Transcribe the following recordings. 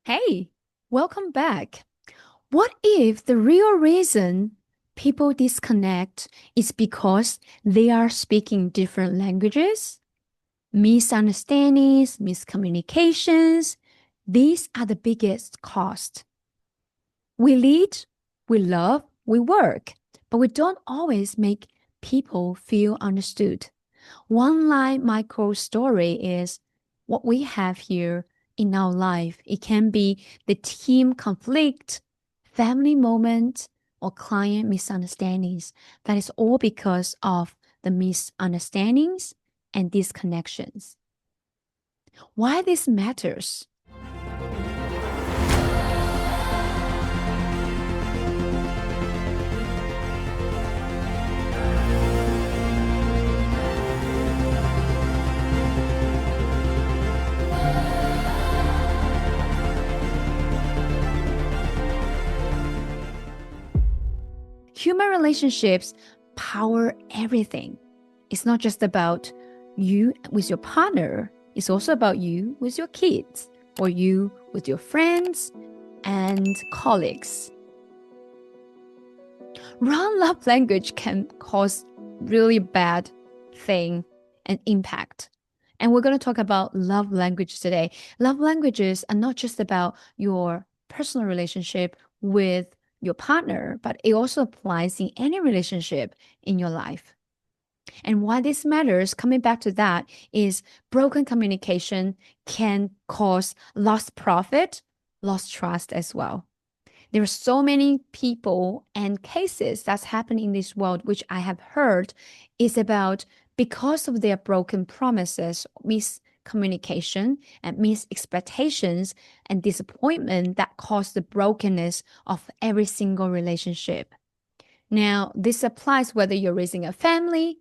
Hey, welcome back. What if the real reason people disconnect is because they are speaking different languages? Misunderstandings, miscommunications, these are the biggest cost. We lead, we love, we work, but we don't always make people feel understood. One line micro story is what we have here in our life. It can be the team conflict, family moment, or client misunderstandings. That is all because of the misunderstandings and disconnections. Why this matters? Human relationships power everything. It's not just about you with your partner, it's also about you with your kids or you with your friends and colleagues. Wrong love language can cause really bad thing and impact. And we're going to talk about love language today. Love languages are not just about your personal relationship with your partner, but it also applies in any relationship in your life. And why this matters, coming back to that, is broken communication can cause lost profit, lost trust as well. There are so many people and cases that's happening in this world, which I have heard is about because of their broken promises, miscommunication, and mis-expectations and disappointment that caused the brokenness of every single relationship. Now, this applies whether you're raising a family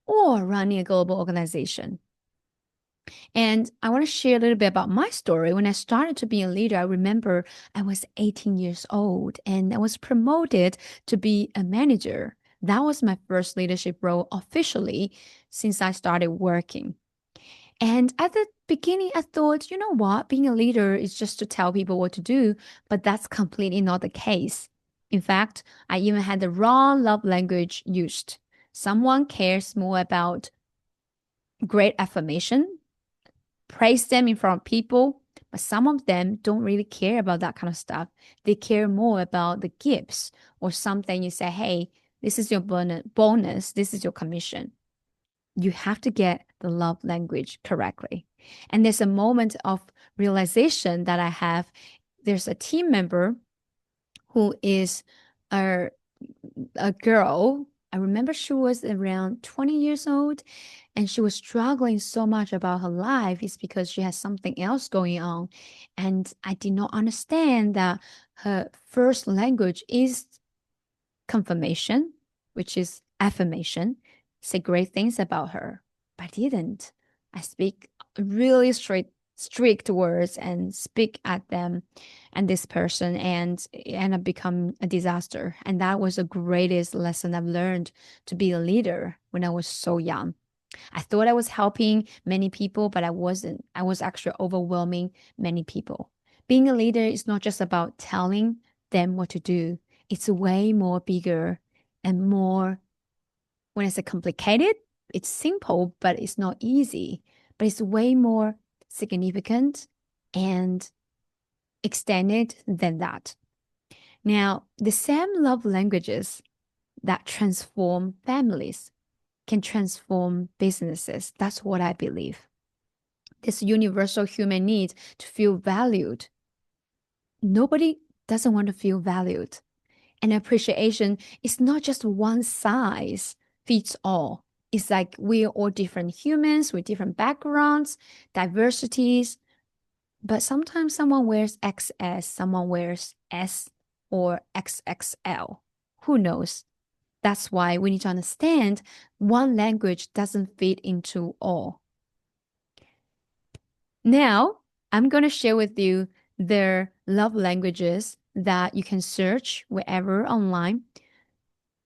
or running a global organization. And I want to share a little bit about my story. When I started to be a leader, I remember I was 18 years old and I was promoted to be a manager. That was my first leadership role officially since I started working. And at the beginning, I thought, you know what, being a leader is just to tell people what to do, but that's completely not the case. In fact, I even had the wrong love language used. Someone cares more about great affirmation, praise them in front of people, but some of them don't really care about that kind of stuff. They care more about the gifts or something you say, hey, this is your bonus, this is your commission. You have to get the love language correctly. And there's a moment of realization that I have. There's a team member who is a, a girl. I remember she was around 20 years old and she was struggling so much about her life. It's because she has something else going on. And I did not understand that her first language is confirmation, which is affirmation, say great things about her. But I didn't. I speak really strict words and speak at them and this person, and it ended up becoming a disaster. And that was the greatest lesson I've learned to be a leader when I was so young. I thought I was helping many people, but I wasn't. I was actually overwhelming many people. Being a leader is not just about telling them what to do. It's way more bigger and more, when I say complicated, it's simple, but it's not easy. But it's way more significant and extended than that. Now, the same love languages that transform families can transform businesses. That's what I believe. This universal human need to feel valued. Nobody doesn't want to feel valued. And appreciation is not just one size fits all. It's like we're all different humans with different backgrounds, diversities. But sometimes someone wears XS, someone wears S or XXL. Who knows? That's why we need to understand one language doesn't fit into all. Now, I'm going to share with you their love languages that you can search wherever online.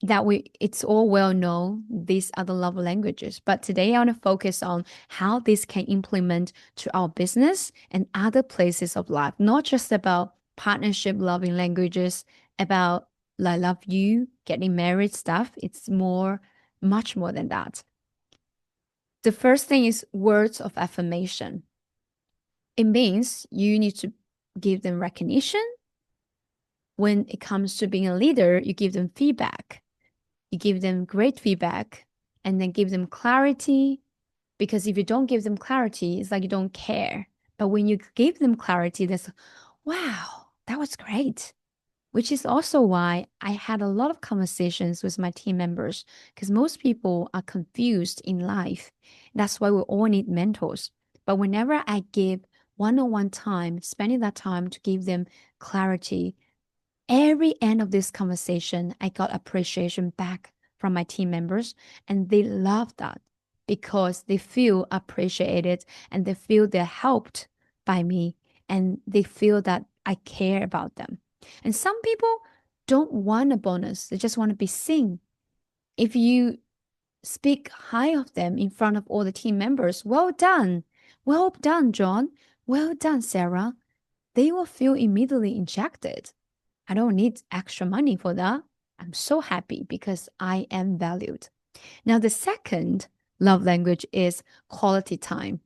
it's all well known, these are the love languages. But today I want to focus on how this can implement to our business and other places of life, not just about partnership loving languages, about I love you, getting married stuff. It's much more than that. The first thing is words of affirmation. It means you need to give them recognition. When it comes to being a leader, you give them feedback. You give them great feedback and then give them clarity. Because if you don't give them clarity, it's like you don't care. But when you give them clarity, that's, wow, that was great. Which is also why I had a lot of conversations with my team members, because most people are confused in life. That's why we all need mentors. But whenever I give one-on-one time, spending that time to give them clarity, every end of this conversation, I got appreciation back from my team members, and they love that because they feel appreciated and they feel they're helped by me and they feel that I care about them. And some people don't want a bonus, they just want to be seen. If you speak high of them in front of all the team members, well done. Well done, John. Well done, Sarah. They will feel immediately injected. I don't need extra money for that. I'm so happy because I am valued. Now, the second love language is quality time.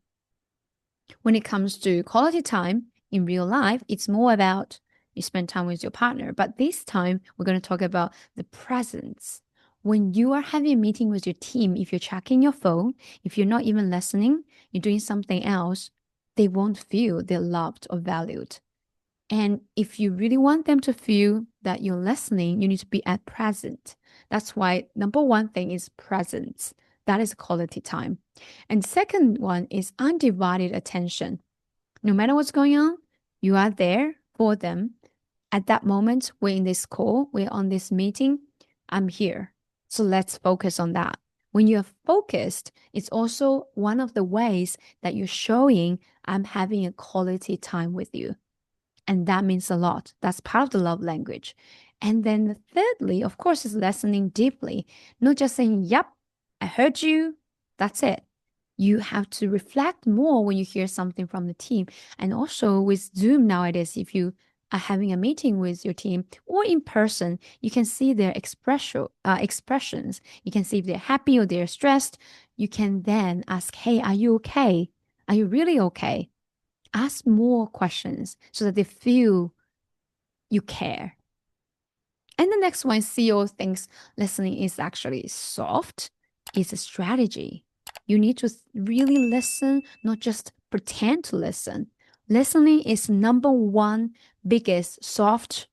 When it comes to quality time in real life, it's more about you spend time with your partner. But this time, we're going to talk about the presence. When you are having a meeting with your team, if you're checking your phone, if you're not even listening, you're doing something else, they won't feel they're loved or valued. And if you really want them to feel that you're listening, you need to be at present. That's why number one thing is presence. That is quality time. And second one is undivided attention. No matter what's going on, you are there for them. At that moment, we're in this call, we're on this meeting, I'm here. So let's focus on that. When you're focused, it's also one of the ways that you're showing I'm having a quality time with you. And that means a lot. That's part of the love language. And then thirdly, of course, is listening deeply, not just saying, yep, I heard you. That's it. You have to reflect more when you hear something from the team. And also with Zoom nowadays, if you are having a meeting with your team or in person, you can see their expressions. You can see if they're happy or they're stressed. You can then ask, hey, are you okay? Are you really okay? Ask more questions so that they feel you care. And the next one, CEO thinks listening is actually soft. It's a strategy. You need to really listen, not just pretend to listen. Listening is number one biggest soft.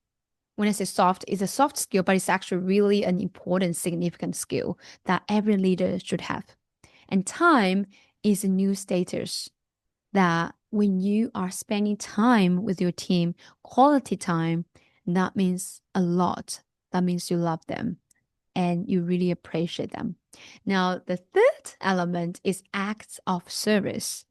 When I say soft, it's a soft skill, but it's actually really an important, significant skill that every leader should have. And time is a new status that when you are spending time with your team, quality time, that means a lot. That means you love them and you really appreciate them. Now, the third element is acts of service.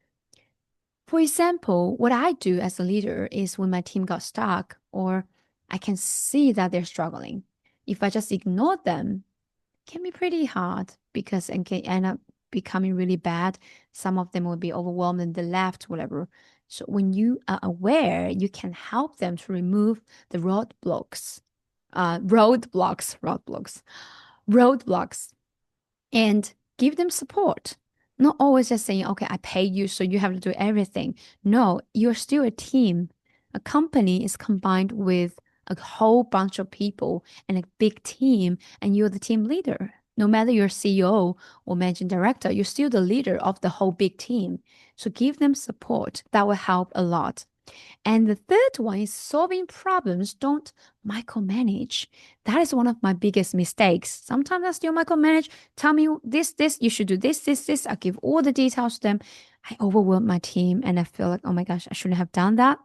For example, what I do as a leader is when my team got stuck or I can see that they're struggling, if I just ignore them, it can be pretty hard because it can end up becoming really bad. Some of them will be overwhelmed and they left, whatever. So when you are aware, you can help them to remove the roadblocks, and give them support. Not always just saying, okay, I pay you, so you have to do everything. No, you're still a team. A company is combined with a whole bunch of people and a big team, and you're the team leader. No matter you're CEO or managing director, you're still the leader of the whole big team. So give them support. That will help a lot. And the third one is solving problems. Don't micromanage. That is one of my biggest mistakes. Sometimes I still micromanage. Tell me this, you should do this. I give all the details to them. I overwhelm my team and I feel like, oh my gosh, I shouldn't have done that.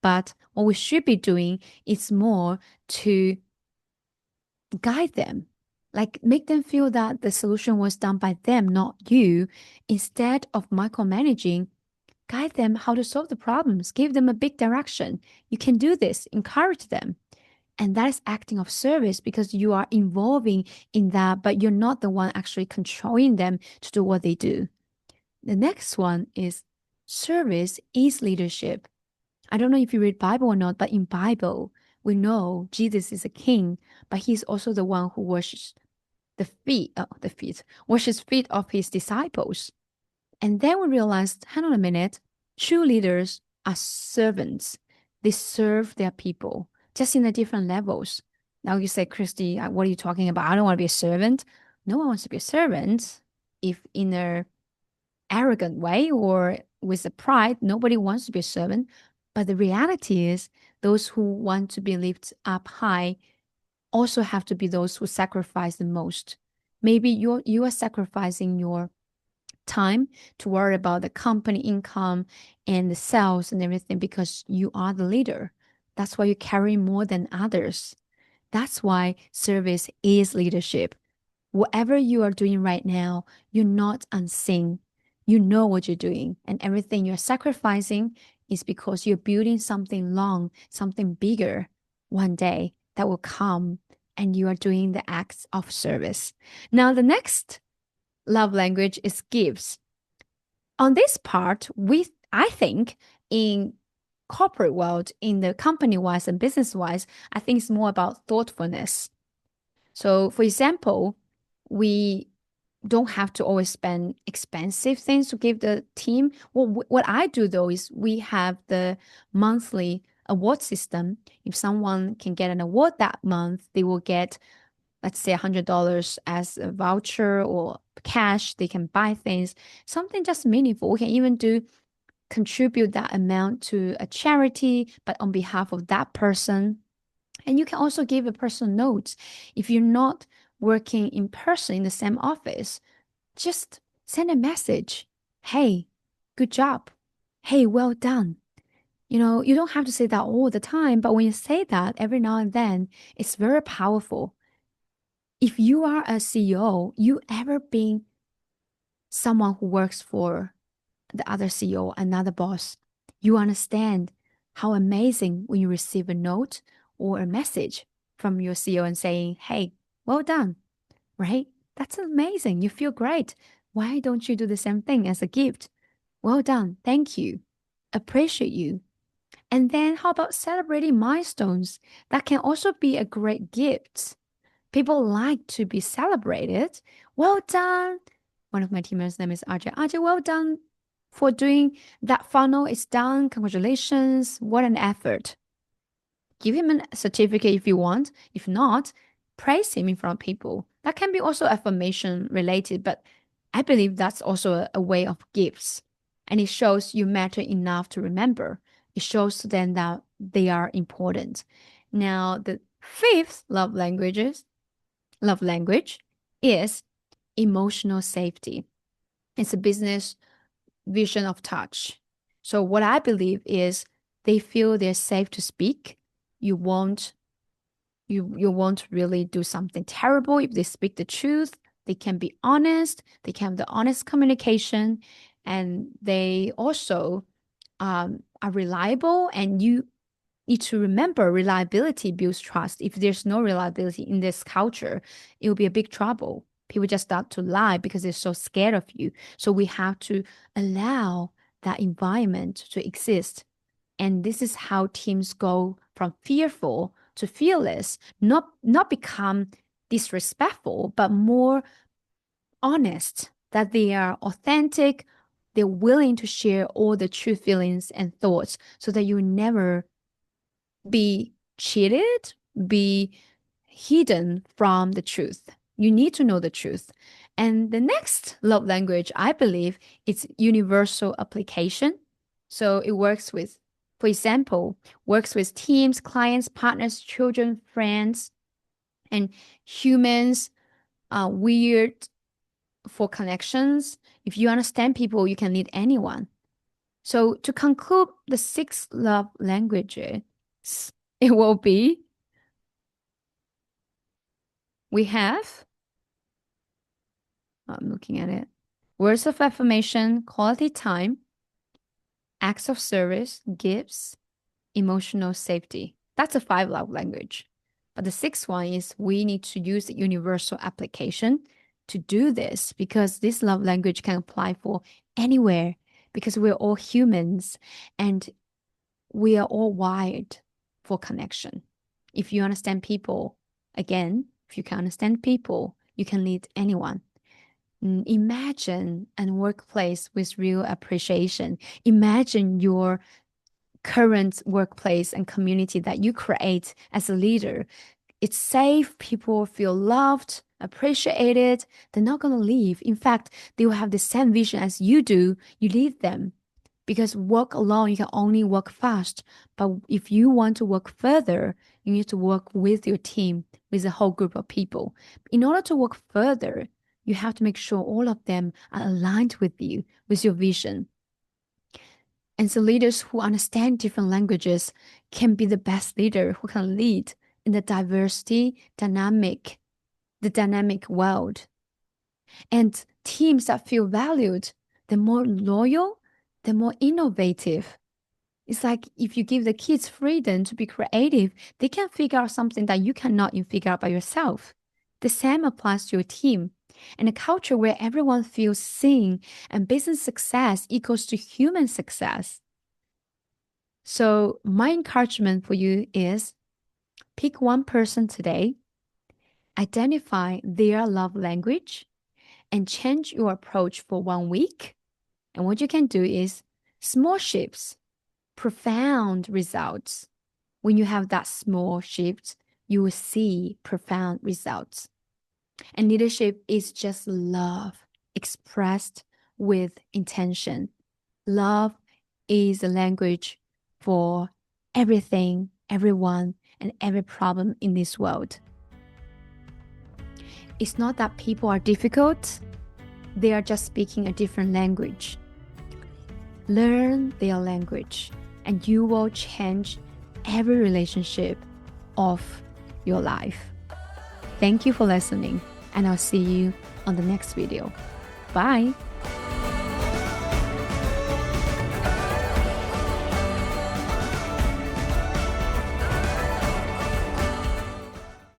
But what we should be doing is more to guide them, like make them feel that the solution was done by them, not you. Instead of micromanaging, guide them how to solve the problems, give them a big direction. You can do this, encourage them. And that is acting of service because you are involving in that, but you're not the one actually controlling them to do what they do. The next one is service is leadership. I don't know if you read Bible or not, but in Bible, we know Jesus is a king, but he's also the one who washes washes feet of his disciples. And then we realized, hang on a minute, true leaders are servants. They serve their people, just in the different levels. Now you say, Kristy, what are you talking about? I don't want to be a servant. No one wants to be a servant if in a arrogant way or with a pride. Nobody wants to be a servant. But the reality is, those who want to be lifted up high also have to be those who sacrifice the most. Maybe you are sacrificing your time to worry about the company income and the sales and everything because you are the leader. That's why you carry more than others. That's why service is leadership. Whatever you are doing right now, you're not unseen. You know what you're doing, and everything you're sacrificing is because you're building something long, something bigger one day that will come, and you are doing the acts of service. Now, the next love language is gifts. On this part, I think in corporate world, in the company wise and business wise, I think it's more about thoughtfulness. So, for example, we don't have to always spend expensive things to give the team. Well, what I do though is we have the monthly award system. If someone can get an award that month, they will get, let's say, $100 as a voucher or cash. They can buy things, something just meaningful. We can even do contribute that amount to a charity, but on behalf of that person. And you can also give a personal note. If you're not working in person in the same office, just send a message. Hey, good job. Hey, well done. You don't have to say that all the time, but when you say that every now and then, it's very powerful. If you are a CEO, you ever been someone who works for the other CEO, another boss, you understand how amazing when you receive a note or a message from your CEO and saying, hey, well done, right? That's amazing. You feel great. Why don't you do the same thing as a gift? Well done. Thank you. Appreciate you. And then how about celebrating milestones? That can also be a great gift. People like to be celebrated. Well done. One of my team members' name is Ajay. Ajay, well done for doing that funnel. It's done. Congratulations. What an effort. Give him a certificate if you want. If not, praise him in front of people. That can be also affirmation related, but I believe that's also a way of gifts. And it shows you matter enough to remember. It shows to them that they are important. Now, the fifth love language is emotional safety. It's a business vision of touch. So what I believe is they feel they're safe to speak. You won't you won't really do something terrible if they speak the truth. They can be honest. They can have the honest communication, and they also are reliable. And you need to remember reliability builds trust. If there's no reliability in this culture, it will be a big trouble. People just start to lie because they're so scared of you. So we have to allow that environment to exist. And this is how teams go from fearful to fearless, not become disrespectful, but more honest, that they are authentic, they're willing to share all the true feelings and thoughts so that you never be cheated, be hidden from the truth. You need to know the truth. And the next love language, I believe, is universal application. So it works with, for example, works with teams, clients, partners, children, friends, and humans. Weird for connections. If you understand people, you can lead anyone. So to conclude the six love languages, it will be we have, I'm looking at it, words of affirmation, quality time, acts of service, gifts, emotional safety. That's a five love language. But the sixth one is we need to use the universal application to do this, because this love language can apply for anywhere, because we're all humans and we are all wired for connection. If you understand people, again, if you can understand people, you can lead anyone. Imagine a workplace with real appreciation. Imagine your current workplace and community that you create as a leader. It's safe, people feel loved, appreciated. They're not going to leave. In fact, they will have the same vision as you do. You lead them. Because work alone, you can only work fast. But if you want to work further, you need to work with your team, with a whole group of people. In order to work further, you have to make sure all of them are aligned with you, with your vision. And so leaders who understand different languages can be the best leader who can lead in the dynamic world. And teams that feel valued, they're more loyal, they're more innovative. It's like if you give the kids freedom to be creative, they can figure out something that you cannot even figure out by yourself. The same applies to your team. And a culture where everyone feels seen and business success equals to human success. So my encouragement for you is pick one person today, identify their love language, and change your approach for 1 week. And what you can do is small shifts, profound results. When you have that small shift, you will see profound results. And leadership is just love expressed with intention. Love is the language for everything, everyone, and every problem in this world. It's not that people are difficult. They are just speaking a different language. Learn their language, and you will change every relationship of your life. Thank you for listening, and I'll see you on the next video. Bye.